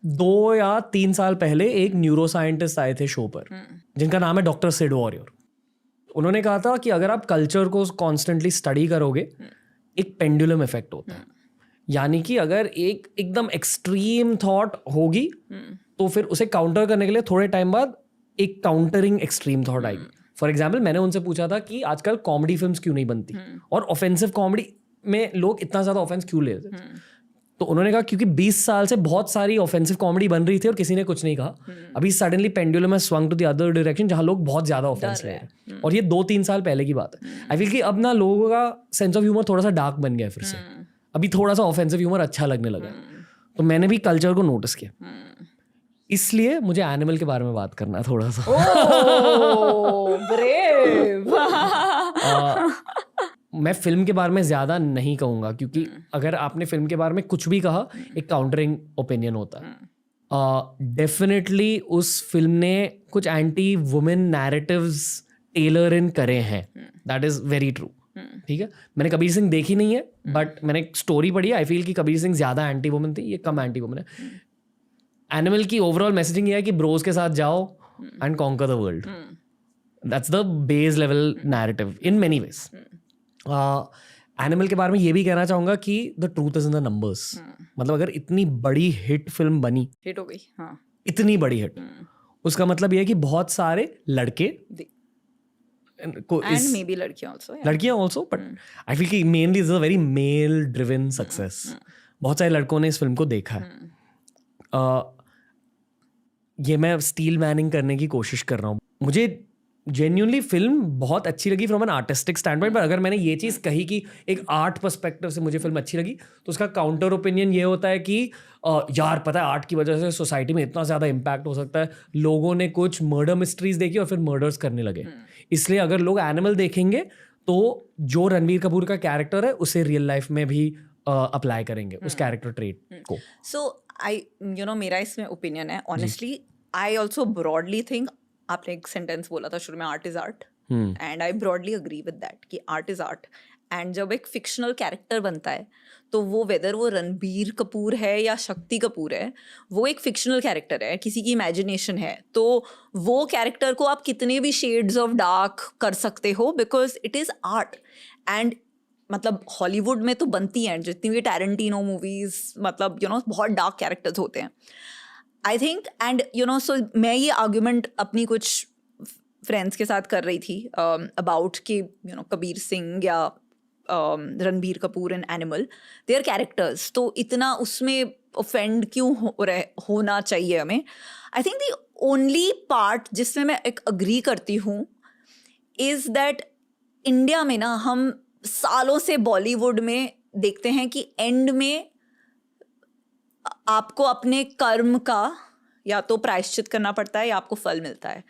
2 या 3 साल पहले एक न्यूरो साइंटिस्ट आए थे शो पर, जिनका नाम है डॉक्टर सिड वॉरियर। उन्होंने कहा था कि अगर आप कल्चर को कॉन्स्टेंटली स्टडी करोगे, एक पेंडुलम इफेक्ट होता है। यानी कि अगर एक एकदम एक्सट्रीम थॉट होगी तो फिर उसे काउंटर करने के लिए थोड़े टाइम बाद एक काउंटरिंग एक्सट्रीम थॉट आएगी। फॉर एग्जाम्पल, मैंने उनसे पूछा था कि आजकल कॉमेडी फिल्म्स क्यों नहीं बनती और ऑफेंसिव कॉमेडी में लोग इतना ज्यादा ऑफेंस क्यों लेते हैं। तो उन्होंने कहा क्योंकि 20 साल से बहुत सारी ऑफेंसिव कॉमेडी बन रही थी और किसी ने कुछ नहीं कहा। अभी suddenly pendulum has swung to the other direction जहां लोग बहुत ज्यादा ऑफेंस ले रहे हैं। और ये 2-3 साल पहले की बात है। आई फील कि अब ना लोगों का सेंस ऑफ ह्यूमर थोड़ा सा डार्क बन गया है फिर से। अभी थोड़ा सा ऑफेंसिव ह्यूमर अच्छा लगने लगा है। तो मैंने भी कल्चर को नोटिस किया, इसलिए मुझे एनिमल के बारे में बात करना है थोड़ा सा। ब्रेव। मैं फिल्म के बारे में ज़्यादा नहीं कहूँगा, क्योंकि अगर आपने फिल्म के बारे में कुछ भी कहा, एक काउंटरिंग ओपिनियन होता है। डेफिनेटली उस फिल्म ने कुछ एंटी वुमेन नैरेटिव्स टेलर इन करे हैं, दैट इज़ वेरी ट्रू। ठीक है, मैंने कबीर सिंह देखी नहीं है, बट मैंने एक स्टोरी पढ़ी है। आई फील कि कबीर सिंह ज़्यादा एंटी वुमेन थी, ये कम एंटी वुमेन है। एनिमल की ओवरऑल मैसेजिंग ये है कि ब्रोज के साथ जाओ and conquer the world. That's the base level narrative in many ways. Animal के बारे में ये भी कहना चाहूंगा कि the truth is in the numbers. मतलब अगर इतनी बड़ी हिट फिल्म बनी, हिट हो गई, हाँ, इतनी बड़ी हिट, उसका मतलब ये है कि बहुत सारे लड़के एंड मे बी लड़कियां ऑल्सो, बट आई फील कि mainly is a very male driven success. बहुत सारे लड़कों ने इस फिल्म को देखा है। ये मैं स्टील मैनिंग करने की कोशिश कर रहा हूँ। मुझे जेन्युइनली फिल्म बहुत अच्छी लगी from an artistic stand point. पर अगर मैंने ये चीज़ कही कि एक आर्ट पर्सपेक्टिव से मुझे फिल्म अच्छी लगी, तो उसका काउंटर ओपिनियन ये होता है कि यार पता है आर्ट की वजह से सोसाइटी में इतना ज़्यादा इम्पैक्ट हो सकता है। लोगों ने कुछ मर्डर मिस्ट्रीज देखी और फिर मर्डर्स करने लगे। इसलिए अगर लोग एनिमल देखेंगे तो जो रणबीर कपूर का कैरेक्टर है उसे रियल लाइफ में भी अप्लाई करेंगे, उस कैरेक्टर ट्रेट को। सो आई मेरा इसमें ओपिनियन है, honestly I also broadly think, आपने एक सेंटेंस बोला था शुरू में, art is art, and I broadly agree with that कि आर्ट इज आर्ट। एंड जब एक फिक्शनल कैरेक्टर बनता है तो वो वेदर वो रणबीर कपूर है या शक्ति कपूर है, वो एक फिक्शनल कैरेक्टर है, किसी की इमेजिनेशन है। तो वो कैरेक्टर को आप कितने भी शेड्स ऑफ डार्क कर सकते हो, because it is art. And मतलब हॉलीवुड में तो बनती हैं जितनी भी टैरेंटिनो मूवीज, मतलब बहुत डार्क कैरेक्टर्स होते हैं, आई थिंक। एंड सो मैं ये आर्ग्यूमेंट अपनी कुछ फ्रेंड्स के साथ कर रही थी अबाउट कि कबीर सिंह या Ranbir Kapoor and animal, their characters, तो इतना उसमें ऑफेंड क्यों होना चाहिए हमें। I think the only part जिसमें मैं एक अग्री करती हूँ इज दैट इंडिया में ना हम सालों से बॉलीवुड में देखते हैं कि एंड में आपको अपने कर्म का या तो प्रायश्चित करना पड़ता है या आपको फल मिलता है।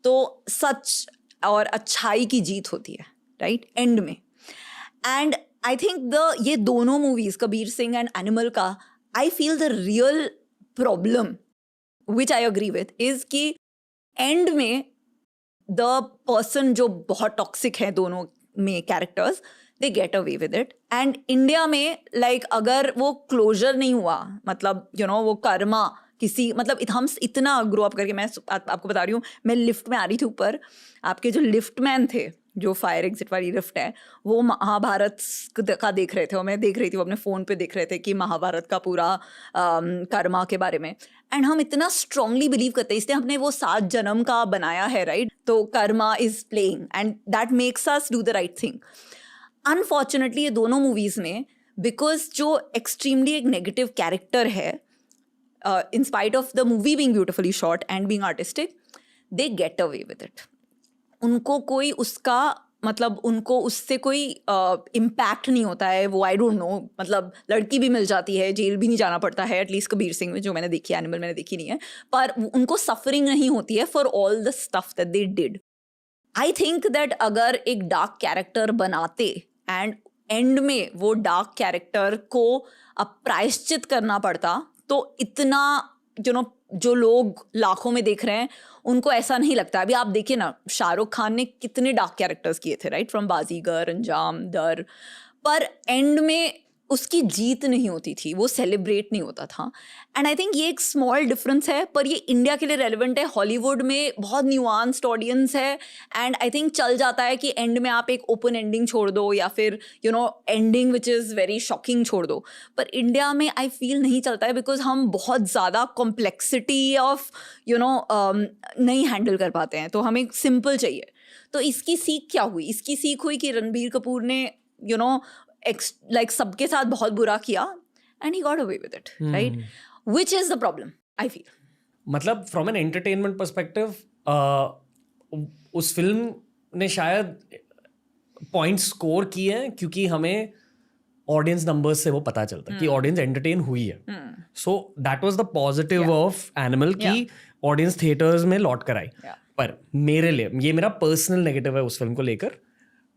तो सच और अच्छाई की जीत होती है, राइट, एंड में। एंड आई थिंक ये दोनों movies, Kabir Singh and Animal का, I feel the real problem which I agree with is कि एंड में द पर्सन जो बहुत टॉक्सिक है दोनों में characters, they get away with it. And India में लाइक अगर वो क्लोजर नहीं हुआ, मतलब वो कर्मा किसी, मतलब हम इतना ग्रो अप करके, मैं आपको बता रही हूँ, मैं लिफ्ट में आ रही थी ऊपर, आपके जो लिफ्ट मैन थे, जो फायर एग्जिट वाली लिफ्ट है, वो महाभारत का देख रहे थे और मैं देख रही थी, वो अपने फ़ोन पे देख रहे थे कि महाभारत का पूरा कर्मा के बारे में। एंड हम इतना स्ट्रांगली बिलीव करते हैं, इसलिए हमने वो 7 जन्म का बनाया है, राइट। तो Karma is playing and that makes us do the right thing. Unfortunately ये दोनों मूवीज में, बिकॉज जो एक्सट्रीमली एक नेगेटिव कैरेक्टर है, in spite of the movie being beautifully shot and being artistic, they get away with it. उनको कोई उसका मतलब उनको उससे कोई इम्पैक्ट नहीं होता है। वो आई डोंट नो, मतलब लड़की भी मिल जाती है, जेल भी नहीं जाना पड़ता है, एटलीस्ट कबीर सिंह में जो मैंने देखी, एनिमल मैंने देखी नहीं है, पर उनको सफरिंग नहीं होती है for all the stuff that they did. I think that अगर एक डार्क कैरेक्टर बनाते एंड एंड में वो डार्क कैरेक्टर को अब प्रायश्चित करना पड़ता, तो इतना जो लोग लाखों में देख रहे हैं उनको ऐसा नहीं लगता। अभी आप देखिए ना, शाहरुख खान ने कितने डार्क कैरेक्टर्स किए थे, राइट, फ्रॉम बाजीगर, अंजाम, दर, पर एंड में उसकी जीत नहीं होती थी, वो सेलिब्रेट नहीं होता था. एंड आई थिंक ये एक स्मॉल डिफरेंस है, पर ये इंडिया के लिए रेलिवेंट है. हॉलीवुड में बहुत न्यूआंस्ड ऑडियंस है एंड आई थिंक चल जाता है कि एंड में आप एक ओपन एंडिंग छोड़ दो या फिर ending which is very shocking छोड़ दो. पर इंडिया में आई फील नहीं चलता है बिकॉज हम बहुत ज़्यादा कॉम्प्लेक्सिटी ऑफ नहीं हैंडल कर पाते हैं, तो हमें सिंपल चाहिए. तो इसकी सीख क्या हुई? इसकी सीख हुई कि रणबीर कपूर ने लाइक सबके साथ बहुत बुरा किया and he got away with it, right? Which is the problem I feel. मतलब फ्रॉम एन एंटरटेनमेंट पर्सपेक्टिव उस फिल्म ने शायद पॉइंट्स स्कोर किए हैं क्योंकि हमें ऑडियंस नंबर्स से वो पता चलता है कि ऑडियंस एंटरटेन हुई है. So that was the positive of animal कि ऑडियंस थिएटर्स में लौट कर आई. पर मेरे लिए ये मेरा पर्सनल नेगेटिव है उस फिल्म को लेकर.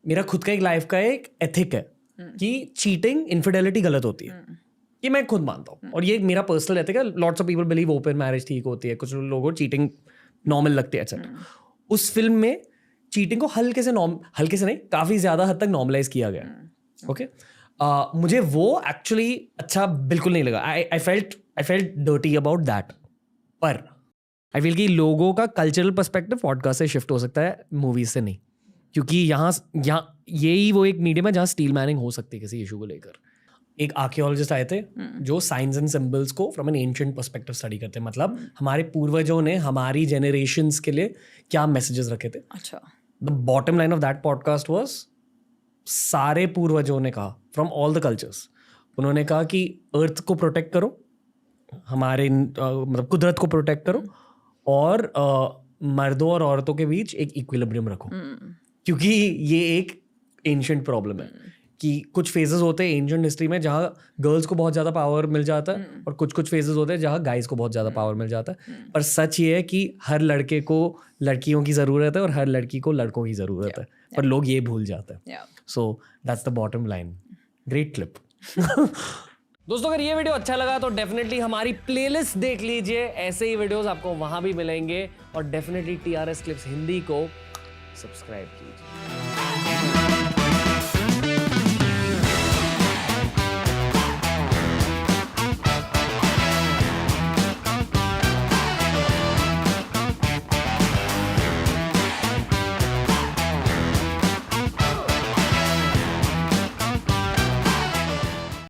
मेरा खुद का एक लाइफ का एक एथिक है कि चीटिंग इनफिडेलिटी गलत होती है. ये मैं खुद मानता हूँ और ये मेरा पर्सनल एथिक है. Lots of people believe open marriage ठीक होती है, कुछ लोगों को चीटिंग नॉर्मल लगती है एक्सेप्ट. उस फिल्म में चीटिंग को हल्के से नहीं काफ़ी ज़्यादा हद तक नॉर्मलाइज किया गया. ओके मुझे वो एक्चुअली अच्छा बिल्कुल नहीं लगा. I felt dirty about that. पर आई फील कि लोगों का कल्चरल पर्सपेक्टिव पॉडकास्ट से शिफ्ट हो सकता है, मूवीज से नहीं. क्योंकि यहाँ यही वो एक मीडियम है जहाँ स्टील मैनिंग हो सकती है किसी इशू को लेकर. एक आर्कियोलॉजिस्ट आए थे जो साइंस एंड सिंबल्स को from N ancient perspective study करते हैं. मतलब हमारे पूर्वजों ने हमारी जनरेशन्स के लिए क्या मैसेजेस रखे थे. अच्छा. The bottom line of that podcast was सारे पूर्वजों ने कहा फ्रॉम ऑल द कल्चर्स, उन्होंने कहा कि अर्थ को प्रोटेक्ट करो, हमारे मतलब कुदरत को प्रोटेक्ट करो और मर्दों और औरतों के बीच एक इक्विलिब्रियम रखो. क्योंकि ये एक एंशिएंट प्रॉब्लम है कि कुछ फेजेस होते हैं एंशिएंट हिस्ट्री में जहाँ गर्ल्स को बहुत ज़्यादा पावर मिल जाता है और कुछ फेजेस होते हैं जहाँ गाइज को बहुत ज़्यादा पावर मिल जाता है. पर सच ये है कि हर लड़के को लड़कियों की ज़रूरत है और हर लड़की को लड़कों की ज़रूरत है. पर लोग ये भूल जाते हैं. So that's the bottom line. Great clip. दोस्तों अगर ये वीडियो अच्छा लगा तो डेफिनेटली हमारी प्लेलिस्ट देख लीजिए. ऐसे ही वीडियोस आपको वहां भी मिलेंगे और डेफिनेटली TRS क्लिप्स हिंदी को सब्सक्राइब कीजिए.